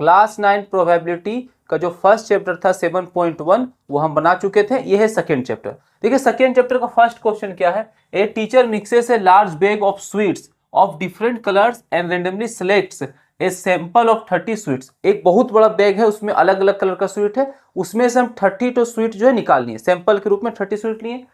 Class 9 probability का जो first chapter था 7.1 वो हम बना चुके थे। ये है सेकेंड चैप्टर। देखिए सेकेंड चैप्टर का फर्स्ट क्वेश्चन क्या है, a teacher mixes a large bag of sweets of different colours and randomly selects a sample of 30 sweets. एक बहुत बड़ा बैग है, उसमें अलग अलग कलर का स्वीट है, उसमें से हम 32 स्वीट जो है निकाल लिए, सैंपल के रूप में 30 स्वीट लिए।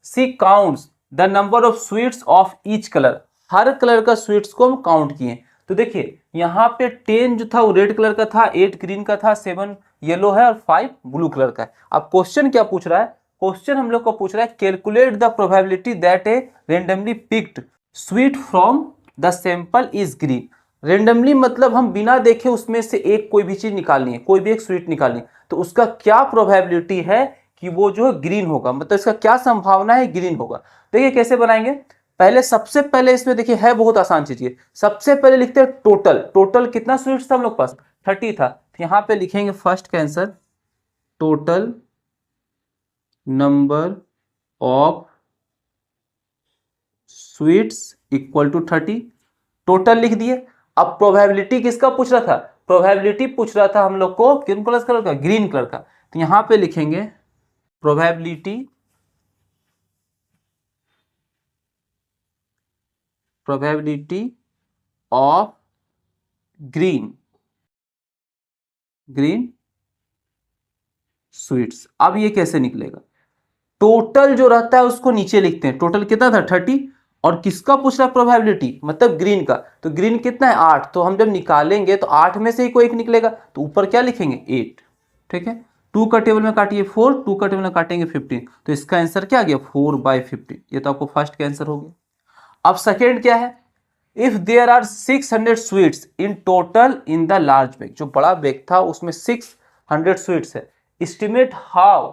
C counts the number of sweets of each colour, हर कलर का स्वीट्स को हम काउंट किए। तो देखिए यहाँ पे 10 जो था वो रेड कलर का था, 8 ग्रीन का था, 7 येलो है और 5 ब्लू कलर का है। अब क्वेश्चन क्या पूछ रहा है, क्वेश्चन हम लोग को पूछ रहा है calculate the probability that A randomly picked sweet from the sample is green. Randomly मतलब हम बिना देखे उसमें से एक कोई भी चीज निकालनी है, कोई भी एक स्वीट निकालनी है, तो उसका क्या प्रोबेबिलिटी है कि वो जो है ग्रीन होगा, मतलब इसका क्या संभावना है ग्रीन होगा। देखिए कैसे बनाएंगे, पहले सबसे पहले इसमें देखिए है बहुत आसान चीज है, सबसे पहले लिखते हैं टोटल। टोटल कितना स्वीट्स था हम लोग पास, 30 था, तो यहां पे लिखेंगे फर्स्ट का answer total number of sweets equal to 30, total लिख दिए। अब प्रोबेबिलिटी किसका पूछ रहा था, प्रोबेबिलिटी पूछ रहा था हम लोग को किन कलर का, ग्रीन कलर का, तो यहां पे लिखेंगे प्रोबेबिलिटी ऑफ ग्रीन स्वीट्स। अब ये कैसे निकलेगा, टोटल जो रहता है उसको नीचे लिखते हैं, टोटल कितना था 30, और किसका पूछ रहा है प्रोबेबिलिटी मतलब ग्रीन का, तो ग्रीन कितना है 8, तो हम जब निकालेंगे तो 8 में से ही कोई एक निकलेगा, तो ऊपर क्या लिखेंगे 8, ठीक है। 2 का टेबल में काटिए 4, 2 का टेबल में काटेंगे 15, तो इसका आंसर क्या आ गया 4/15। ये तो आपको फर्स्ट का आंसर हो गया। अब सेकेंड क्या है, if there are 600 sweets in total in the large bag, जो बड़ा बैग था उसमें 600 स्वीट्स है, estimate how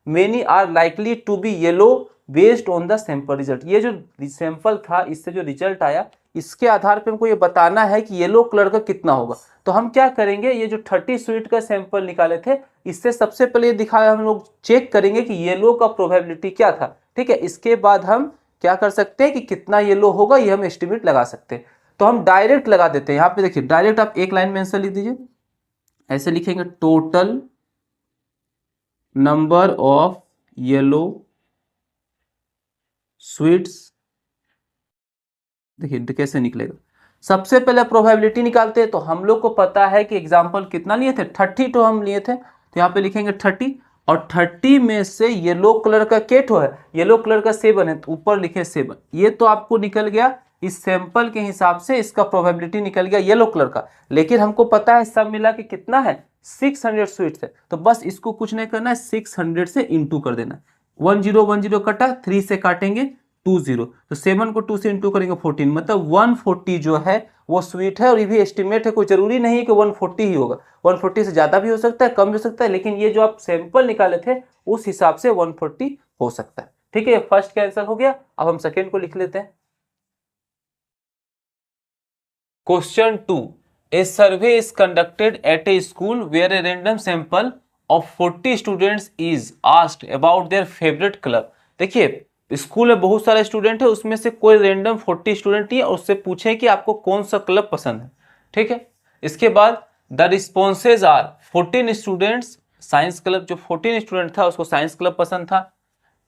many are likely to be yellow based on the sample result. ये जो सैंपल था इससे जो रिजल्ट आया इसके आधार पे हमको ये बताना है कि येलो कलर का कितना होगा। तो हम क्या करेंगे, ये जो 30 स्वीट का सैंपल निकाले थे इससे सबसे पहले ये दिखाया, हम लोग चेक करेंगे कि येलो का प्रोबेबिलिटी क्या था, ठीक है। इसके बाद हम क्या कर सकते हैं कि कितना येलो होगा ये हम एस्टिमेट लगा सकते हैं। तो हम डायरेक्ट लगा देते हैं, यहाँ पे देखिए डायरेक्ट आप एक लाइन में आंसर लिख दीजिए, ऐसे लिखेंगे total number of yellow sweets. देखिए कैसे निकलेगा, सबसे पहले प्रोबेबिलिटी निकालते हैं, तो हम लोग को पता है कि एग्जाम्पल कितना लिए थे 30 तो हम लिए थे, तो यहाँ पे लिखेंगे 30, और 30 में से येलो कलर का केठो है, येलो कलर का 7 है, तो ऊपर लिखे 7। ये तो आपको निकल गया इस सैंपल के हिसाब से इसका प्रोबेबिलिटी निकल गया येलो कलर का, लेकिन हमको पता है सब मिला के कितना है 600 स्वीट्स है, तो बस इसको कुछ नहीं करना है, 600 से इंटू कर देना। 1010 कटा, 3 से काटेंगे 20, तो 7 को 2 से इंटू करेंगे 14, मतलब 140 जो है वो स्वीट है। और ये भी एस्टिमेट है, कोई जरूरी नहीं है कि 140 ही होगा, 140 से ज्यादा भी हो सकता है, कम भी हो सकता है, लेकिन ये जो आप सैंपल निकाले थे उस हिसाब से 140 हो सकता है, ठीक है। फर्स्ट का आंसर हो गया। अब हम सेकेंड को लिख लेते हैं। Question 2, a survey is conducted at a school where a random sample of 40 students is asked about their favourite colour. देखिए स्कूल में बहुत सारे स्टूडेंट है, उसमें से कोई रैंडम 40 स्टूडेंट ही है और उससे पूछे कि आपको कौन सा कलर पसंद है, ठीक है। इसके बाद the responses are 14 students science club, जो 14 स्टूडेंट था उसको साइंस क्लब पसंद था,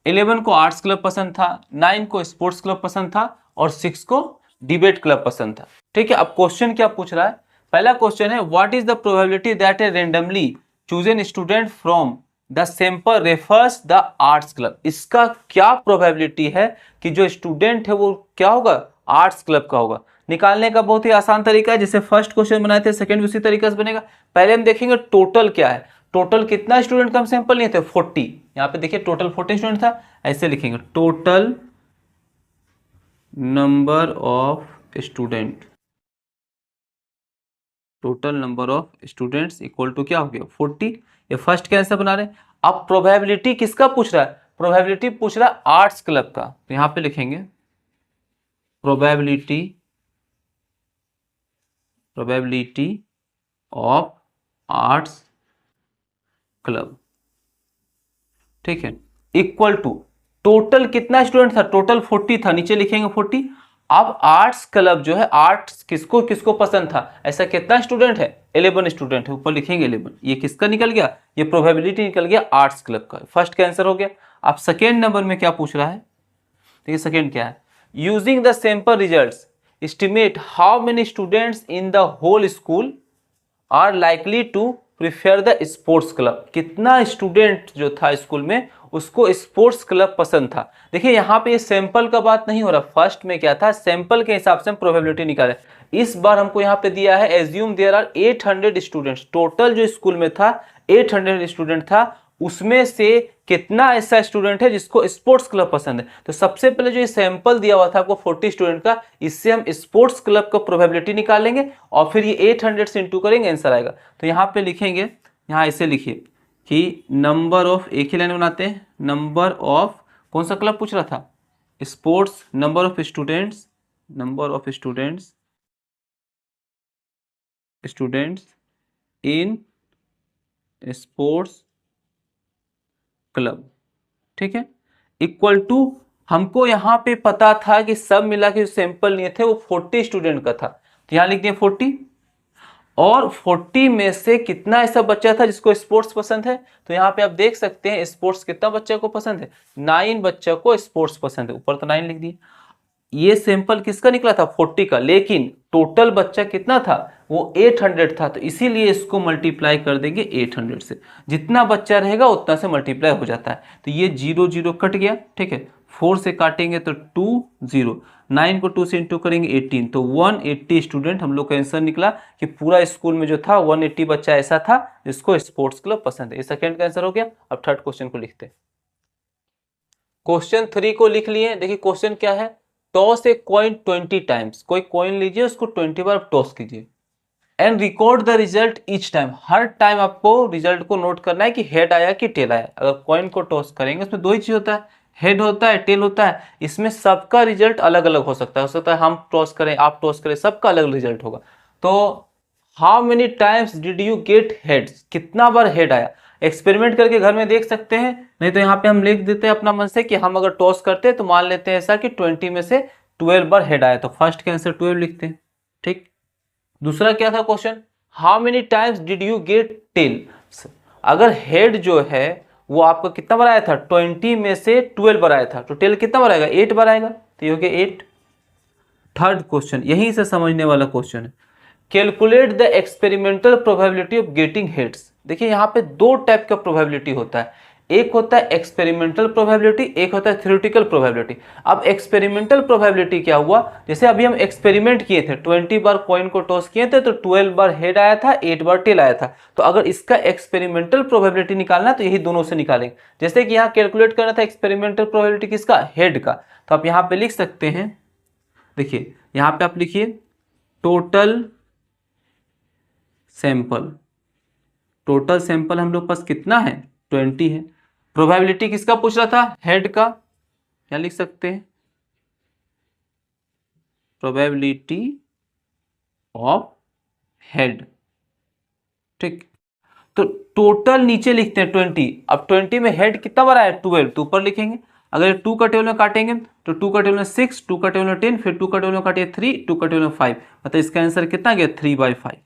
11 को आर्ट्स क्लब पसंद था, 9 को स्पोर्ट्स क्लब पसंद था और 6 को डिबेट क्लब पसंद था, ठीक है। अब क्वेश्चन क्या पूछ रहा है, पहला क्वेश्चन है what is the probability that A randomly chosen student from the sample refers the arts club. इसका क्या प्रोबेबिलिटी है कि जो स्टूडेंट है वो क्या होगा आर्ट्स क्लब का होगा। निकालने का बहुत ही आसान तरीका है, जैसे फर्स्ट क्वेश्चन बनाए थे सेकंड भी उसी तरीके से बनेगा। पहले हम देखेंगे टोटल क्या है, टोटल कितना स्टूडेंट का हम सैंपल लिए थे 40, यहाँ पे देखिए टोटल 40 स्टूडेंट था, ऐसे लिखेंगे total number of student, total number of students equal to क्या हो गया 40। ये फर्स्ट का आंसर बना रहे हैं। अब प्रोबेबिलिटी किसका पूछ रहा है, प्रोबेबिलिटी पूछ रहा है आर्ट्स क्लब का, तो यहां पे लिखेंगे प्रोबेबिलिटी ऑफ आर्ट्स क्लब, ठीक है, इक्वल टू टोटल कितना स्टूडेंट था, टोटल 40 था, नीचे लिखेंगे 40, अब आर्ट्स क्लब जो है, आर्ट्स किसको किसको पसंद था, ऐसा कितना स्टूडेंट है, 11 स्टूडेंट है, ऊपर लिखेंगे 11। ये किसका निकल गया, ये प्रोबेबिलिटी निकल गया आर्ट्स क्लब का, फर्स्ट का आंसर हो गया। अब सेकेंड नंबर में क्या पूछ रहा है, देखिए सेकेंड क्या है, using the sample results estimate how many students in the whole school are likely to prefer the sports club. कितना स्टूडेंट जो था स्कूल में उसको स्पोर्ट्स क्लब पसंद था। देखिए यहाँ पे ये सैंपल का बात नहीं हो रहा, फर्स्ट में क्या था, सैंपल के हिसाब से हम प्रोबेबिलिटी निकाले। इस बार हमको यहाँ पे दिया है assume there are 800 students, total जो स्कूल में था 800 स्टूडेंट था, उसमें से कितना ऐसा स्टूडेंट है जिसको स्पोर्ट्स क्लब पसंद है। तो सबसे पहले जो ये सैंपल दिया हुआ था आपको 40 स्टूडेंट का, इससे हम स्पोर्ट्स क्लब का प्रोबेबिलिटी निकालेंगे और फिर ये 800 से इंटू करेंगे, आंसर आएगा। तो यहाँ पे लिखेंगे, यहाँ ऐसे लिखिए कि नंबर ऑफ, एक ही लाइन बनाते हैं, नंबर ऑफ, कौन सा क्लब पूछ रहा था, sports, number of students, number of students in sports club, ठीक है, इक्वल टू, हमको यहाँ पे पता था कि सब मिला के जो सैंपल लिए थे वो 40 स्टूडेंट का था, तो यहाँ लिख दिए 40, और 40 में से कितना ऐसा बच्चा था जिसको स्पोर्ट्स पसंद है। तो यहाँ पे आप देख सकते हैं स्पोर्ट्स कितना बच्चे को पसंद है, 9 बच्चा को स्पोर्ट्स पसंद है, ऊपर तो 9 लिख दिए। ये सैंपल किसका निकला था, 40 का, लेकिन टोटल बच्चा कितना था, वो 800 था, तो इसीलिए इसको मल्टीप्लाई कर देंगे 800 से, जितना बच्चा रहेगा उतना से मल्टीप्लाई हो जाता है। तो ये 0 0 कट गया, ठीक है, 4 से काटेंगे तो 2 0, 9 को 2 से इंटू करेंगे 18, तो 180 स्टूडेंट हम लोग का आंसर निकला कि पूरा स्कूल में जो था 180 बच्चा ऐसा था जिसको स्पोर्ट्स क्लब पसंद है। ये सेकेंड का आंसर हो गया। अब थर्ड क्वेश्चन को लिखते हैं। क्वेश्चन 3 को लिख लिए। देखिए क्वेश्चन क्या है, टॉस ए कॉइन 20 टाइम्स, कोई कॉइन लीजिए उसको 20 बार टॉस कीजिए, and record the result each time, her time आपको रिजल्ट को नोट करना है कि हेड आया कि टेल आया। अगर कॉइन को टॉस करेंगे उसमें दो ही चीज होता है, हेड होता है, टेल होता है, इसमें सबका रिजल्ट अलग अलग हो सकता है हम टॉस करें, आप टॉस करें, सबका अलग अलग रिजल्ट होगा। तो how many times did you gate heads, कितना बार हेड आया, एक्सपेरिमेंट करके घर में देख सकते हैं, नहीं तो यहाँ पे हम लिख देते हैं अपना मन से कि हम अगर टॉस करते हैं तो मान लेते हैं ऐसा कि 20 में से 12 बार हेड आया, तो फर्स्ट के आंसर 12 लिखते हैं, ठीक। दूसरा क्या था question, how many times did you get tail, अगर हेड जो है वो आपका कितना बार आया था, 20 में से 12 बार आया था, तो टेल कितना बार आएगा, 8 बार आएगा, तो ये हो गया 8। थर्ड क्वेश्चन यहीं से समझने वाला क्वेश्चन है, calculate the experimental probability of getting heads. देखिए यहाँ पे दो टाइप का प्रोबेबिलिटी होता है, एक होता है एक्सपेरिमेंटल प्रोबेबिलिटी, एक होता है थ्योरेटिकल प्रोबेबिलिटी। अब एक्सपेरिमेंटल प्रोबेबिलिटी क्या हुआ, जैसे अभी हम एक्सपेरिमेंट किए थे, 20 बार कॉइन को टॉस किए थे तो 12 बार हेड आया था, 8 बार टेल आया था, तो अगर इसका एक्सपेरिमेंटल प्रोबेबिलिटी निकालना तो यही दोनों से निकालेंगे। जैसे कि यहाँ कैलकुलेट करना था एक्सपेरिमेंटल प्रोबेबिलिटी किसका, हेड का, तो आप यहाँ पे लिख सकते हैं, देखिए यहाँ पे आप लिखिए टोटल सैंपल, टोटल सैंपल हम लोग पास कितना है, 20 है। प्रोबेबिलिटी किसका पूछ रहा था, हेड का, क्या लिख सकते हैं, प्रोबेबिलिटी ऑफ हेड, ठीक। तो टोटल नीचे लिखते हैं 20, अब 20 में हेड कितना बार आया, 12, तो ऊपर लिखेंगे। अगर 2 का टेबल में काटेंगे तो 2 का टेबल में 6, 2 का टेबल में 10, फिर 2 का टेबल में काटिए 3, 2 का टेबल में 5, मतलब इसका आंसर कितना गया, 3/5।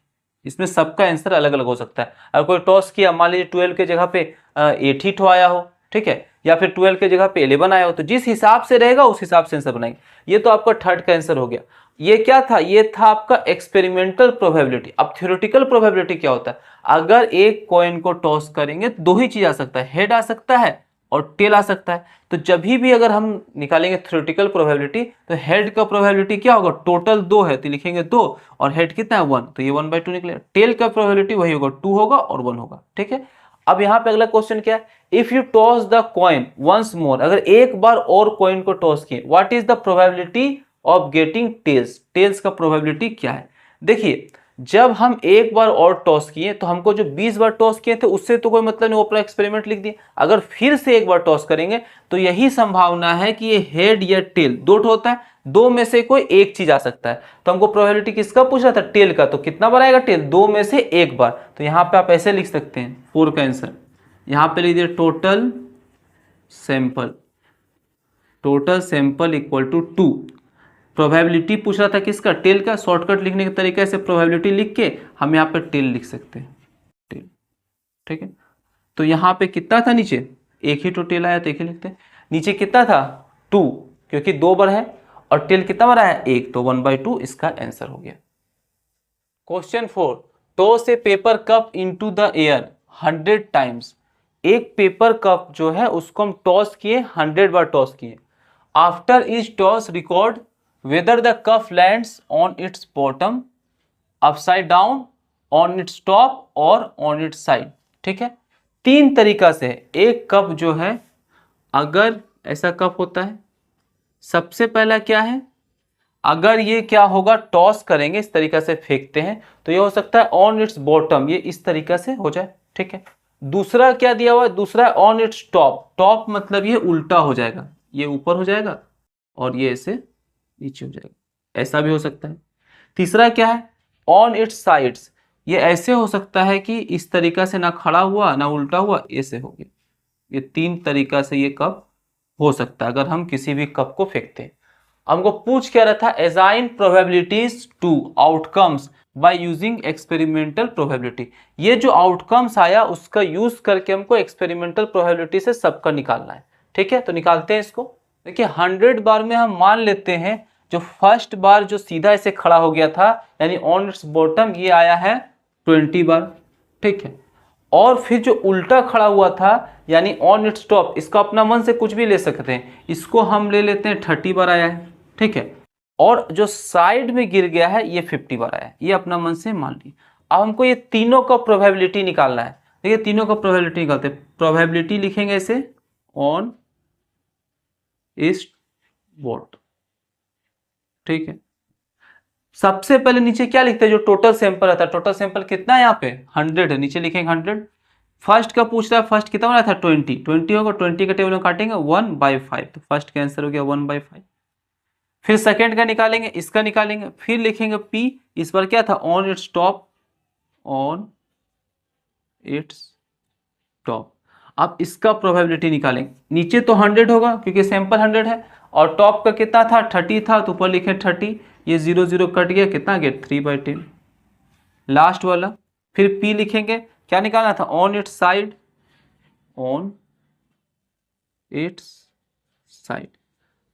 इसमें सबका आंसर अलग अलग हो सकता है। अगर कोई टॉस किया, मान लीजिए 12 के जगह पे 8 ही ठो आया हो, ठीक है, या फिर 12 के जगह पे 11 आया हो, तो जिस हिसाब से रहेगा उस हिसाब से आंसर बनाएंगे। ये तो आपका थर्ड का आंसर हो गया। ये क्या था, ये था आपका एक्सपेरिमेंटल प्रोबेबिलिटी। अब थ्योरेटिकल प्रोबेबिलिटी क्या होता है, अगर एक कॉइन को टॉस करेंगे तो दो ही चीज आ सकता है, हेड आ सकता है और टेल आ सकता है। तो जब भी अगर हम निकालेंगे थ्योरेटिकल प्रोबेबिलिटी तो हेड का प्रोबेबिलिटी क्या होगा, टोटल 2 है तो लिखेंगे 2, और हेड कितना है 1, तो ये 1/2 निकलेगा। टेल का प्रोबेबिलिटी वही होगा, 2 होगा और 1 होगा, ठीक है। अब यहाँ पे अगला क्वेश्चन क्या है, if you toss the coin once more, अगर एक बार और कॉइन को टॉस किए, what is the probability of getting tails, tails का प्रोबेबिलिटी क्या है। देखिए जब हम एक बार और टॉस किए तो हमको जो 20 बार टॉस किए थे उससे तो कोई मतलब नहीं, वो अपना एक्सपेरिमेंट लिख दिए। अगर फिर से एक बार टॉस करेंगे तो यही संभावना है कि ये हेड या टेल दो होता है, दो में से कोई एक चीज आ सकता है। तो हमको प्रोबेबिलिटी किसका पूछ रहा था, टेल का, तो कितना बार आएगा टेल, 2 में से एक बार। तो यहाँ पे आप ऐसे लिख सकते हैं 4 का आंसर, यहाँ पे लिख दिए total sample, total sample equal to 2, probability पूछ रहा था किसका, टेल का। शॉर्टकट लिखने का तरीका से प्रोबेबिलिटी लिख के हम यहाँ पे टेल लिख सकते हैं, टेल। ठीक है, तो यहाँ पे कितना था नीचे, एक ही तो टेल आया तो एक ही लिखते हैं। नीचे कितना था 2, क्योंकि 2 बार है, और टेल कितना बार है 1, तो 1/2 इसका आंसर हो गया। Question 4, toss A paper cup into the air 100 times. एक पेपर कप जो है उसको हम टॉस किए, 100 बार टॉस किए। After each toss record whether the cup lands on it's bottom, upside down, on its top और ऑन इट्स साइड। ठीक है, 3 तरीका से है। एक कप जो है, अगर ऐसा कप होता है, सबसे पहला क्या है, अगर ये क्या होगा, टॉस करेंगे, इस तरीका से फेंकते हैं, तो ये हो सकता है ऑन इट्स बॉटम, ये इस तरीका से हो जाए। ठीक है, दूसरा क्या दिया हुआ है, दूसरा है ऑन इट्स टॉप। टॉप मतलब ये उल्टा हो जाएगा, ये ऊपर हो जाएगा और ये ऐसे नीचे हो जाएगा, ऐसा भी हो सकता है। तीसरा क्या है, ऑन इट्स साइड्स, ये ऐसे हो सकता है कि इस तरीका से ना खड़ा हुआ ना उल्टा हुआ, ऐसे हो गया। ये 3 तरीका से ये कप हो सकता है अगर हम किसी भी कप को फेंकते हैं। हमको पूछ क्या रहा था, assign probabilities to outcomes by using experimental probability. ये जो आउटकम्स आया उसका यूज करके हमको एक्सपेरिमेंटल प्रोबेबिलिटी से सबका निकालना है। ठीक है, तो निकालते हैं इसको। देखिए 100 बार में हम मान लेते हैं जो फर्स्ट बार जो सीधा ऐसे खड़ा हो गया था, यानी ऑन इट्स बॉटम, ये आया है 20 बार। ठीक है, और फिर जो उल्टा खड़ा हुआ था यानी ऑन इट्स टॉप, इसका अपना मन से कुछ भी ले सकते हैं, इसको हम ले लेते हैं 30 बार आया है। ठीक है, और जो साइड में गिर गया है ये 50 बार आया है, ये अपना मन से मान लिया। अब हमको ये तीनों का प्रोबेबिलिटी निकालना है। देखिए तीनों का प्रोबेबिलिटी निकालते हैं। प्रोबेबिलिटी लिखेंगे ऐसे, ऑन इट्स बॉटम। ठीक है, सबसे पहले नीचे क्या लिखते हैं, जो टोटल सैंपल रहता है, टोटल सैंपल कितना है यहाँ पे 100 है, नीचे लिखेंगे 100। फर्स्ट का पूछ रहा है, फर्स्ट कितना बना था 20 होगा, 20 का टेबल में काटेंगे 1/5, तो फर्स्ट का आंसर हो गया 1/5। फिर सेकंड का निकालेंगे, इसका निकालेंगे, फिर लिखेंगे P, इस बार क्या था on its top, on its top. अब इसका प्रोबेबिलिटी निकालेंगे। नीचे तो 100 होगा क्योंकि सैंपल 100 है, और टॉप का कितना था 30 था, तो ऊपर लिखे 30, ये 0 0 कट गया, कितना गया 3/10 लास्ट वाला। फिर P लिखेंगे, क्या निकालना था on it's side, on it's side.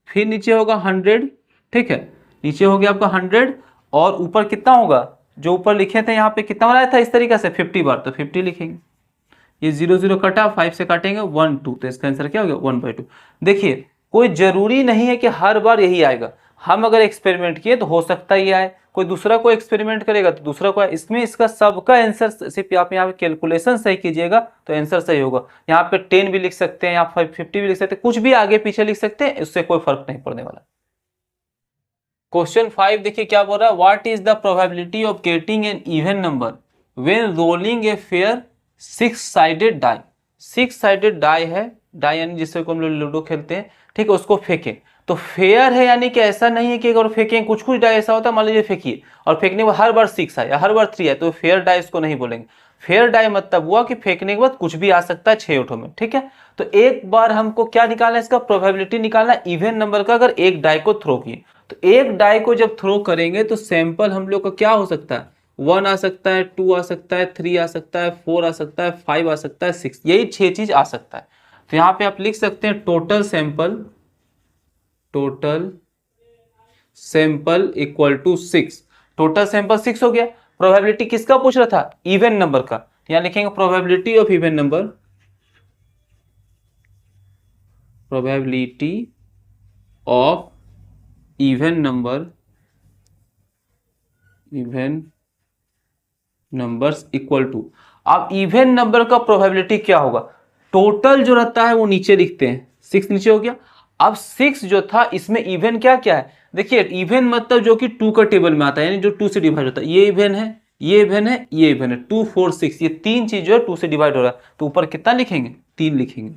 फिर नीचे होगा 100। ठीक है, नीचे हो गया आपका 100, और ऊपर कितना होगा, जो ऊपर लिखे थे यहाँ पे कितना बनाया था इस तरीके से 50 बार, तो 50 लिखेंगे। ये 0 0 कटा, 5 से काटेंगे 1 2, तो इसका आंसर क्या हो गया 1/2। देखिए कोई जरूरी नहीं है कि हर बार यही आएगा। हम अगर एक्सपेरिमेंट किए तो हो सकता है ये आए, कोई दूसरा कोई एक्सपेरिमेंट करेगा तो दूसरा को आए। इसमें इसका सबका आंसर, सिर्फ आप यहाँ पे कैलकुलेशन सही कीजिएगा तो आंसर सही होगा। यहाँ पे 10 भी लिख सकते हैं, यहाँ 50 भी लिख सकते हैं, कुछ भी आगे पीछे लिख सकते हैं, उससे कोई फर्क नहीं पड़ने वाला। क्वेश्चन 5 देखिए क्या बोल रहा है, what is the probability of getting an even number when rolling a fair 6 sided die. 6 sided die है, डाई यानी जिससे को हम लोग लूडो खेलते हैं। ठीक है, उसको फेंकें तो फेयर है, यानी कि ऐसा नहीं है कि अगर फेंकें, कुछ कुछ डाई ऐसा होता है, मान लीजिए फेंकिए और फेंकने के बाद हर बार 6 आए या हर बार 3 आए, तो फेयर डाई इसको नहीं बोलेंगे। फेयर डाई मतलब हुआ कि फेंकने के बाद कुछ भी आ सकता है 6 उठो में। ठीक है, तो एक बार हमको क्या निकालना है, इसका प्रोबेबिलिटी निकालना है इवन नंबर का। अगर एक डाई को थ्रो किए तो एक डाई को जब थ्रो करेंगे तो सैंपल हम लोग का क्या हो सकता है, 1 आ सकता है, 2 आ सकता है, 3 आ सकता है, 4 आ सकता है, 5 आ सकता है, 6, यही 6 चीज आ सकता है। तो यहाँ पे आप लिख सकते हैं total sample equal to 6। Total sample 6 हो गया। प्रोबेबिलिटी किसका पूछ रहा था, इवन नंबर का। यहाँ लिखेंगे probability of even number, probability of even numbers equal to. अब इवन नंबर का प्रोबेबिलिटी क्या होगा, टोटल जो रहता है वो नीचे लिखते हैं, 6 नीचे हो गया। अब 6 जो था इसमें इवन क्या क्या है, देखिए इवन मतलब जो कि 2 का टेबल में आता है, यानी जो 2 से डिवाइड होता है। ये इवन है, ये इवन है, ये इवन है, 2 4 6, ये 3 चीज जो है 2 से डिवाइड हो रहा है, तो ऊपर कितना लिखेंगे 3 लिखेंगे,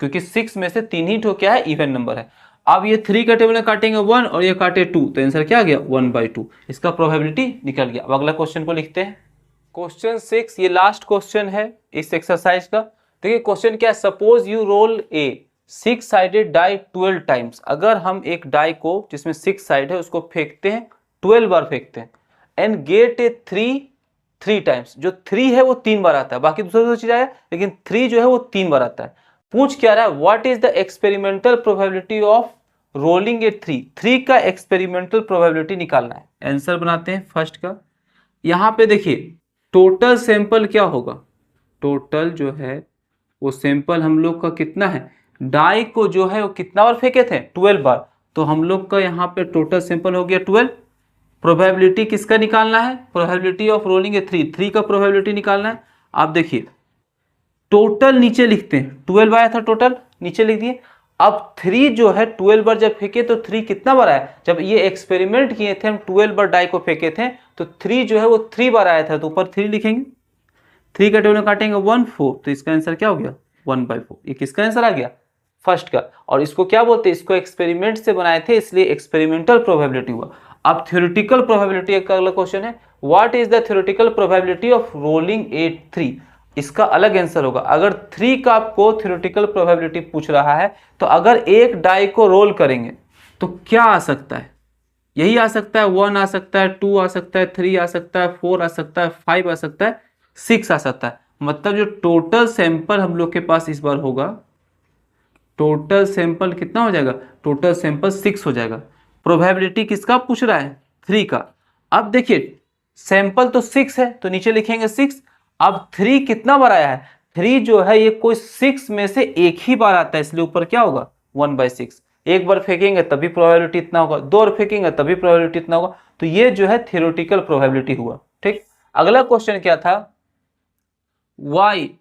क्योंकि 6 में से 3 ही ठो क्या है इवन नंबर है। अब ये 3 का टेबल में काटेंगे 1 और ये काटे 2, तो आंसर क्या आ गया 1/2। इसका प्रोबेबिलिटी निकल गया। अब अगला क्वेश्चन को लिखते हैं। क्वेश्चन 6 ये लास्ट क्वेश्चन है इस एक्सरसाइज का। देखिए क्वेश्चन क्या है, suppose you roll a 6 sided die 12 times, अगर हम एक डाई को जिसमें 6 साइड है उसको फेंकते हैं 12 बार फेंकते हैं, एंड गेट ए 3 टाइम्स, जो 3 है वो 3 बार आता है, बाकी दूसरा चीज आया लेकिन 3 जो है वो 3 बार आता है। पूछ क्या रहा है, what is the experimental probability of rolling a 3 का एक्सपेरिमेंटल प्रोबेबिलिटी निकालना है। आंसर बनाते हैं फर्स्ट का। यहां पे देखिए टोटल सैंपल क्या होगा, टोटल जो है वो सैंपल हम लोग का कितना है, डाई को जो है वो कितना बार फेंके थे 12 बार, तो हम लोग का यहाँ पे टोटल सैंपल हो गया 12। प्रोबेबिलिटी किसका निकालना है, प्रोबेबिलिटी ऑफ रोलिंग ए 3 का प्रोबेबिलिटी निकालना है। आप देखिए टोटल नीचे लिखते हैं, 12 आया था टोटल, नीचे लिख दिए। अब 3 जो है 12 बार जब फेंके तो 3 कितना बार आया, जब ये एक्सपेरिमेंट किए थे हम 12 बार डाई को फेंके थे तो 3 जो है वो 3 बार आया था, तो ऊपर 3 लिखेंगे, 3 का टेबल काटेंगे 1 4, तो इसका आंसर क्या हो गया 1/4। ये किसका आंसर आ गया, फर्स्ट का। और इसको क्या बोलते हैं, इसको एक्सपेरिमेंट से बनाए थे इसलिए एक्सपेरिमेंटल प्रोबेबिलिटी हुआ। अब थ्योरेटिकल प्रोबेबिलिटी का अगला क्वेश्चन है, what is the theoretical probability of rolling a 3, इसका अलग आंसर होगा। अगर 3 का आपको थ्योरेटिकल प्रोबेबिलिटी पूछ रहा है तो अगर एक डाई को रोल करेंगे तो क्या आ सकता है, यही आ सकता है 1 आ सकता है, 2 आ सकता है, 3 आ सकता है, 4 आ सकता है, 5 आ सकता है, 6 आ सकता है। मतलब जो टोटल सैंपल हम लोग के पास इस बार होगा, टोटल सैंपल कितना हो जाएगा, टोटल सैंपल 6 हो जाएगा। प्रोबेबिलिटी किसका पूछ रहा है, 3 का। अब देखिए सैंपल तो 6 है तो नीचे लिखेंगे 6। अब 3 कितना बार आया है, 3 जो है ये कोई 6 में से एक ही बार आता है, इसलिए ऊपर क्या होगा 1/6। एक बार फेंकेंगे तभी प्रोबेबिलिटी इतना होगा, 2 बार फेंकेंगे तभी प्रोबेबिलिटी इतना होगा। तो ये जो है थ्योरेटिकल प्रोबेबिलिटी हुआ। ठीक, अगला क्वेश्चन क्या था, why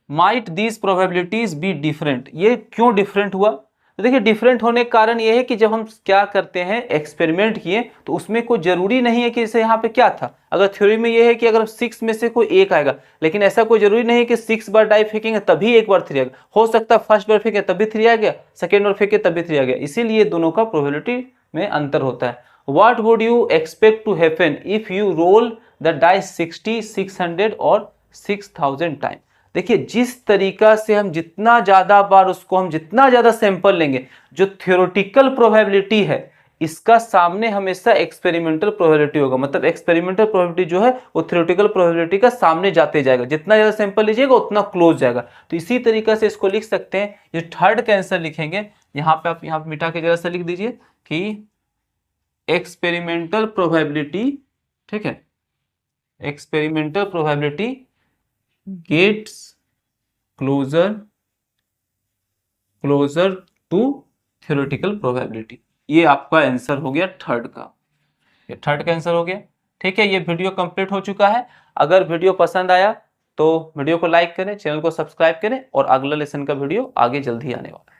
might these probabilities be different, ये क्यों डिफरेंट हुआ। तो देखिए डिफरेंट होने का कारण ये है कि जब हम क्या करते हैं एक्सपेरिमेंट किए तो उसमें कोई जरूरी नहीं है कि जैसे यहाँ पे क्या था, अगर थ्योरी में ये है कि अगर 6 में से कोई एक आएगा, लेकिन ऐसा कोई जरूरी नहीं है कि 6 बार डाई फेंकेंगे तभी एक बार 3 आएगा। हो सकता है फर्स्ट बार फेंके तभी 3 आ गया, सेकेंड बार फेंके तभी 3 आ गया, इसीलिए दोनों का प्रोबेबिलिटी में अंतर होता है। What would you expect to happen if you roll the die 60, 600 और 6000 टाइम। देखिए जिस तरीका से हम जितना ज्यादा बार उसको हम जितना ज्यादा सैंपल लेंगे, जो थ्योरेटिकल प्रोबेबिलिटी है इसका सामने हमेशा एक्सपेरिमेंटल प्रोबेबिलिटी होगा। मतलब एक्सपेरिमेंटल प्रोबेबिलिटी जो है वो थ्योरेटिकल प्रोबेबिलिटी का सामने जाते जाएगा, जितना ज्यादा सैंपल लीजिएगा उतना क्लोज जाएगा। तो इसी तरीका से इसको लिख सकते हैं। ये थर्ड का आंसर लिखेंगे, यहाँ पे आप यहाँ पे मिटा के जरा सा लिख दीजिए कि एक्सपेरिमेंटल प्रोबेबिलिटी, ठीक है, experimental probability gets closer to theoretical probability. ये आपका आंसर हो गया थर्ड का, ये थर्ड का आंसर हो गया। ठीक है, ये वीडियो कंप्लीट हो चुका है। अगर वीडियो पसंद आया तो वीडियो को लाइक करें, चैनल को सब्सक्राइब करें और अगला लेसन का वीडियो आगे जल्दी आने वाला है।